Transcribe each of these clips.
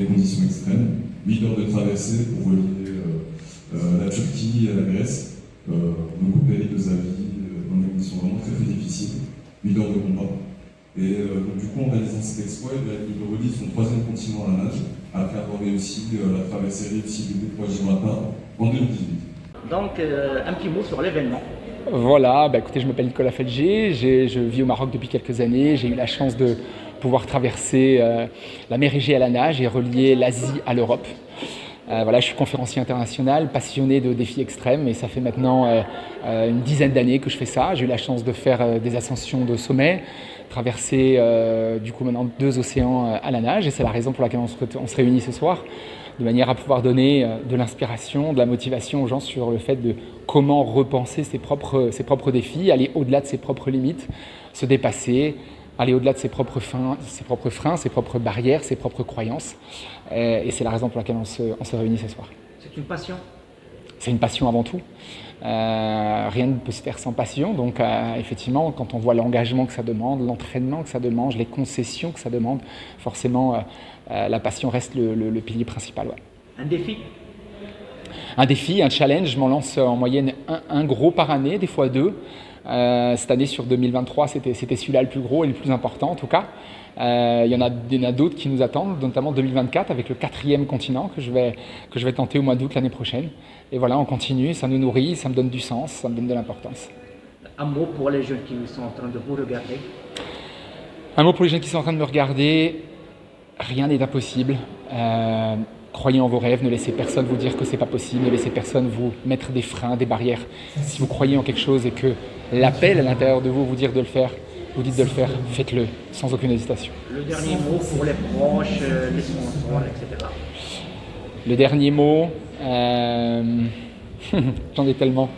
conditions extrêmes. 8 heures de traversée pour relier la Turquie à la Grèce, me couper les deux avis dans des conditions vraiment très très difficiles. 8 heures de combat. Et donc, du coup, en réalisant cet exploit, il relie son troisième continent à la nage, après avoir réussi la traversée réussie du détroit Gibraltar en 2018. Donc, un petit mot sur l'événement. Voilà, écoutez, je m'appelle Nicolas Felger, je vis au Maroc depuis quelques années. J'ai eu la chance de pouvoir traverser la mer Égée à la nage et relier l'Asie à l'Europe. Voilà, je suis conférencier international, passionné de défis extrêmes et ça fait maintenant une dizaine d'années que je fais ça. J'ai eu la chance de faire des ascensions de sommet, traverser du coup maintenant 2 océans à la nage et c'est la raison pour laquelle on se réunit ce soir, de manière à pouvoir donner de l'inspiration, de la motivation aux gens sur le fait de comment repenser ses propres défis, aller au-delà de ses propres limites, se dépasser, aller au-delà de ses propres freins, ses propres barrières, ses propres croyances. Et c'est la raison pour laquelle on se réunit ce soir. C'est une passion? C'est une passion avant tout. Rien ne peut se faire sans passion. Donc effectivement, quand on voit l'engagement que ça demande, l'entraînement que ça demande, les concessions que ça demande, forcément la passion reste le pilier principal. Ouais. Un défi? Un défi, un challenge, je m'en lance en moyenne un gros par année, des fois 2. Cette année sur 2023, c'était celui-là le plus gros et le plus important en tout cas. Il y en a d'autres qui nous attendent, notamment 2024 avec le 4e continent que je vais tenter au mois d'août l'année prochaine. Et voilà, on continue, ça nous nourrit, ça me donne du sens, ça me donne de l'importance. Un mot pour les jeunes qui sont en train de vous regarder? Un mot pour les jeunes qui sont en train de me regarder, rien n'est impossible. Croyez en vos rêves, ne laissez personne vous dire que c'est pas possible, ne laissez personne vous mettre des freins, des barrières. Si vous croyez en quelque chose et que l'appel à l'intérieur de vous dire de le faire, vous dites de le faire, faites-le, sans aucune hésitation. Le dernier mot pour les proches, les sponsors, etc. Le dernier mot, j'en ai tellement.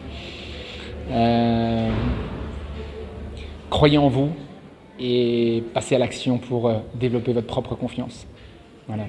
Croyez en vous et passez à l'action pour développer votre propre confiance. Voilà.